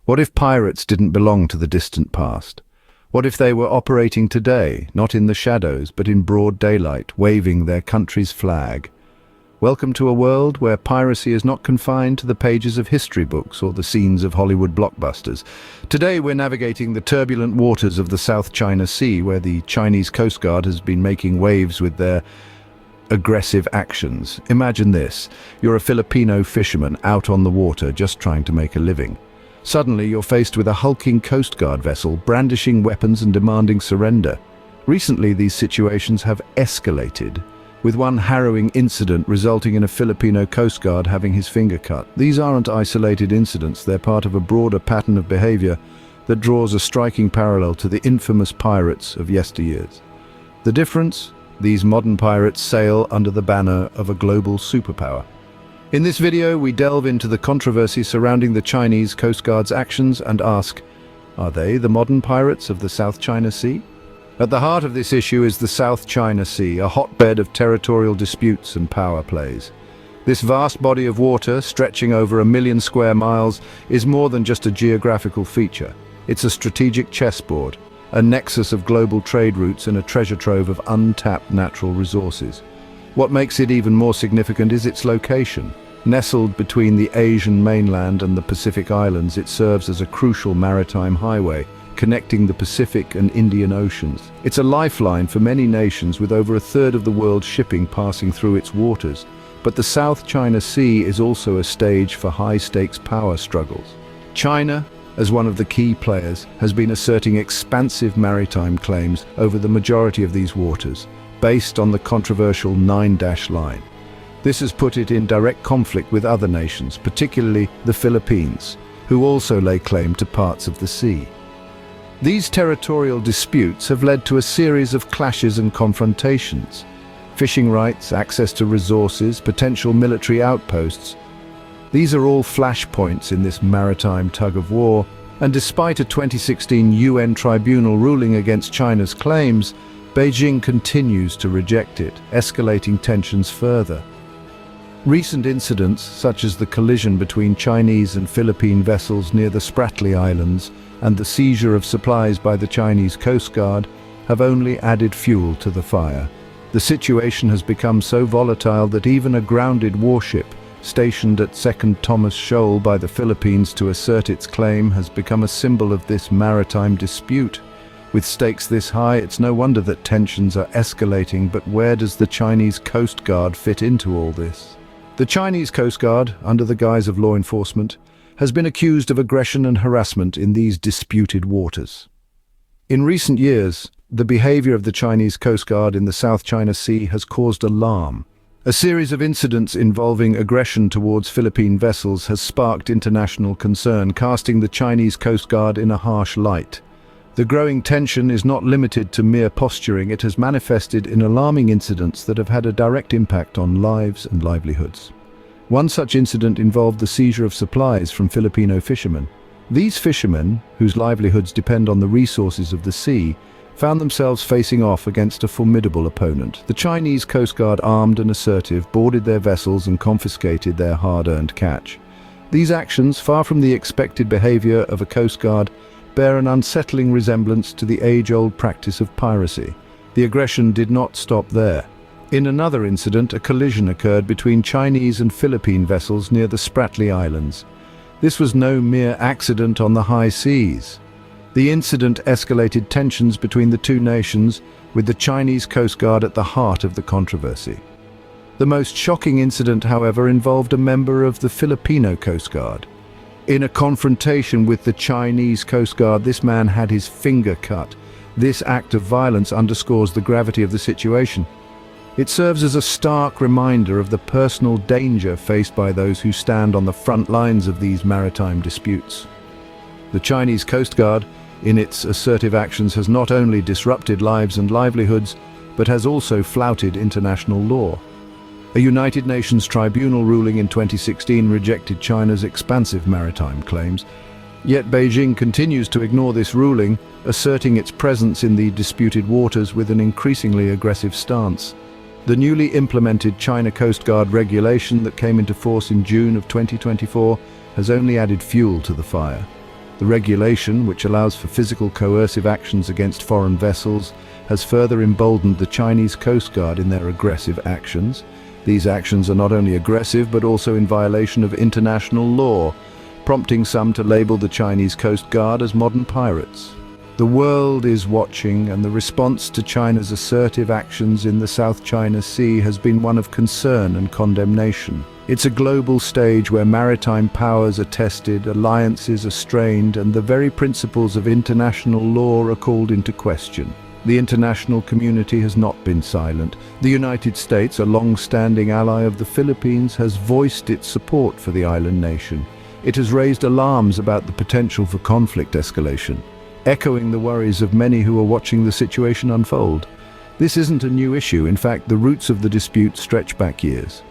What if pirates didn't belong to the distant past? What if they were operating today, not in the shadows, but in broad daylight, waving their country's flag? Welcome to a world where piracy is not confined to the pages of history books or the scenes of Hollywood blockbusters. Today we're navigating the turbulent waters of the South China Sea, where the Chinese Coast Guard has been making waves with their aggressive actions. Imagine this: you're a Filipino fisherman out on the water just trying to make a living. Suddenly you're faced with a hulking Coast Guard vessel brandishing weapons and demanding surrender. Recently these situations have escalated, with one harrowing incident resulting in a Filipino Coast Guard having his finger cut. These aren't isolated incidents, they're part of a broader pattern of behavior that draws a striking parallel to the infamous pirates of yesteryears. The difference? These modern pirates sail under the banner of a global superpower. In this video, we delve into the controversy surrounding the Chinese Coast Guard's actions and ask, are they the modern pirates of the South China Sea? At the heart of this issue is the South China Sea, a hotbed of territorial disputes and power plays. This vast body of water, stretching over 1 million square miles, is more than just a geographical feature. It's a strategic chessboard, a nexus of global trade routes and a treasure trove of untapped natural resources. What makes it even more significant is its location. Nestled between the Asian mainland and the Pacific Islands, it serves as a crucial maritime highway, connecting the Pacific and Indian Oceans. It's a lifeline for many nations, with over a third of the world's shipping passing through its waters. But the South China Sea is also a stage for high-stakes power struggles. China, as one of the key players, has been asserting expansive maritime claims over the majority of these waters, based on the controversial Nine-Dash Line. This has put it in direct conflict with other nations, particularly the Philippines, who also lay claim to parts of the sea. These territorial disputes have led to a series of clashes and confrontations. Fishing rights, access to resources, potential military outposts. These are all flashpoints in this maritime tug-of-war, and despite a 2016 UN tribunal ruling against China's claims, Beijing continues to reject it, escalating tensions further. Recent incidents, such as the collision between Chinese and Philippine vessels near the Spratly Islands and the seizure of supplies by the Chinese Coast Guard, have only added fuel to the fire. The situation has become so volatile that even a grounded warship, stationed at Second Thomas Shoal by the Philippines to assert its claim, has become a symbol of this maritime dispute. With stakes this high, it's no wonder that tensions are escalating, but where does the Chinese Coast Guard fit into all this? The Chinese Coast Guard, under the guise of law enforcement, has been accused of aggression and harassment in these disputed waters. In recent years, the behavior of the Chinese Coast Guard in the South China Sea has caused alarm. A series of incidents involving aggression towards Philippine vessels has sparked international concern, casting the Chinese Coast Guard in a harsh light. The growing tension is not limited to mere posturing. It has manifested in alarming incidents that have had a direct impact on lives and livelihoods. One such incident involved the seizure of supplies from Filipino fishermen. These fishermen, whose livelihoods depend on the resources of the sea, found themselves facing off against a formidable opponent. The Chinese Coast Guard, armed and assertive, boarded their vessels and confiscated their hard-earned catch. These actions, far from the expected behavior of a Coast Guard, bear an unsettling resemblance to the age-old practice of piracy. The aggression did not stop there. In another incident, a collision occurred between Chinese and Philippine vessels near the Spratly Islands. This was no mere accident on the high seas. The incident escalated tensions between the two nations, with the Chinese Coast Guard at the heart of the controversy. The most shocking incident, however, involved a member of the Filipino Coast Guard. In a confrontation with the Chinese Coast Guard, this man had his finger cut. This act of violence underscores the gravity of the situation. It serves as a stark reminder of the personal danger faced by those who stand on the front lines of these maritime disputes. The Chinese Coast Guard, in its assertive actions, has not only disrupted lives and livelihoods, but has also flouted international law. A United Nations tribunal ruling in 2016 rejected China's expansive maritime claims, yet Beijing continues to ignore this ruling, asserting its presence in the disputed waters with an increasingly aggressive stance. The newly implemented China Coast Guard regulation that came into force in June of 2024 has only added fuel to the fire. The regulation, which allows for physical coercive actions against foreign vessels, has further emboldened the Chinese Coast Guard in their aggressive actions. These actions are not only aggressive but also in violation of international law, prompting some to label the Chinese Coast Guard as modern pirates. The world is watching, and the response to China's assertive actions in the South China Sea has been one of concern and condemnation. It's a global stage where maritime powers are tested, alliances are strained, and the very principles of international law are called into question. The international community has not been silent. The United States, a long-standing ally of the Philippines, has voiced its support for the island nation. It has raised alarms about the potential for conflict escalation, echoing the worries of many who are watching the situation unfold. This isn't a new issue. In fact, the roots of the dispute stretch back years.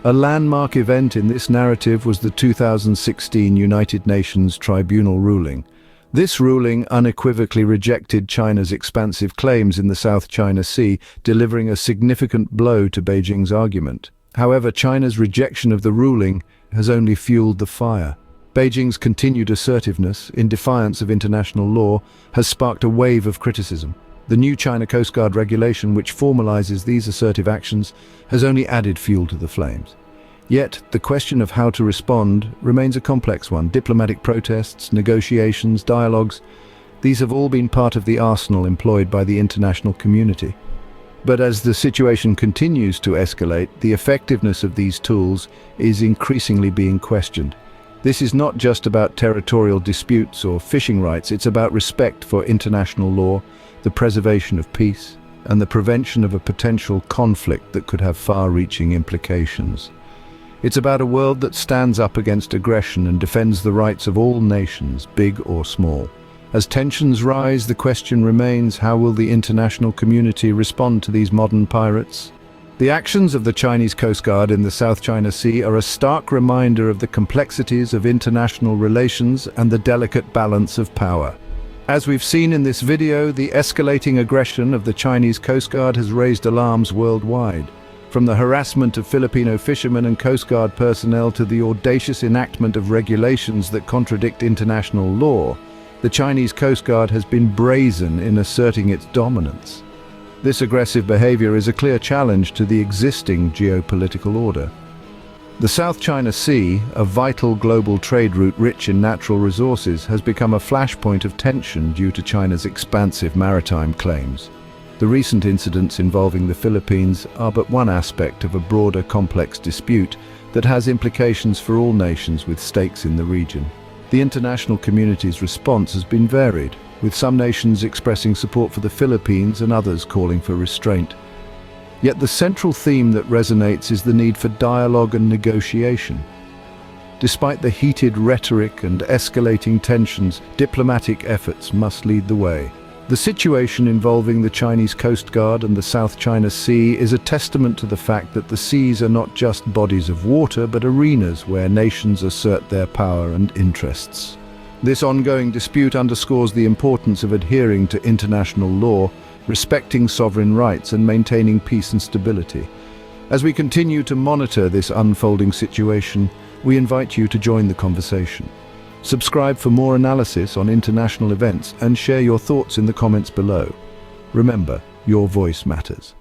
A landmark event in this narrative was the 2016 United Nations Tribunal ruling. This ruling unequivocally rejected China's expansive claims in the South China Sea, delivering a significant blow to Beijing's argument. However, China's rejection of the ruling has only fueled the fire. Beijing's continued assertiveness, in defiance of international law, has sparked a wave of criticism. The new China Coast Guard regulation, which formalizes these assertive actions, has only added fuel to the flames. Yet, the question of how to respond remains a complex one. Diplomatic protests, negotiations, dialogues, these have all been part of the arsenal employed by the international community. But as the situation continues to escalate, the effectiveness of these tools is increasingly being questioned. This is not just about territorial disputes or fishing rights, it's about respect for international law, the preservation of peace, and the prevention of a potential conflict that could have far-reaching implications. It's about a world that stands up against aggression and defends the rights of all nations, big or small. As tensions rise, the question remains, how will the international community respond to these modern pirates? The actions of the Chinese Coast Guard in the South China Sea are a stark reminder of the complexities of international relations and the delicate balance of power. As we've seen in this video, the escalating aggression of the Chinese Coast Guard has raised alarms worldwide. From the harassment of Filipino fishermen and Coast Guard personnel to the audacious enactment of regulations that contradict international law, the Chinese Coast Guard has been brazen in asserting its dominance. This aggressive behavior is a clear challenge to the existing geopolitical order. The South China Sea, a vital global trade route rich in natural resources, has become a flashpoint of tension due to China's expansive maritime claims. The recent incidents involving the Philippines are but one aspect of a broader, complex dispute that has implications for all nations with stakes in the region. The international community's response has been varied, with some nations expressing support for the Philippines and others calling for restraint. Yet the central theme that resonates is the need for dialogue and negotiation. Despite the heated rhetoric and escalating tensions, diplomatic efforts must lead the way. The situation involving the Chinese Coast Guard and the South China Sea is a testament to the fact that the seas are not just bodies of water, but arenas where nations assert their power and interests. This ongoing dispute underscores the importance of adhering to international law, respecting sovereign rights, and maintaining peace and stability. As we continue to monitor this unfolding situation, we invite you to join the conversation. Subscribe for more analysis on international events and share your thoughts in the comments below. Remember, your voice matters.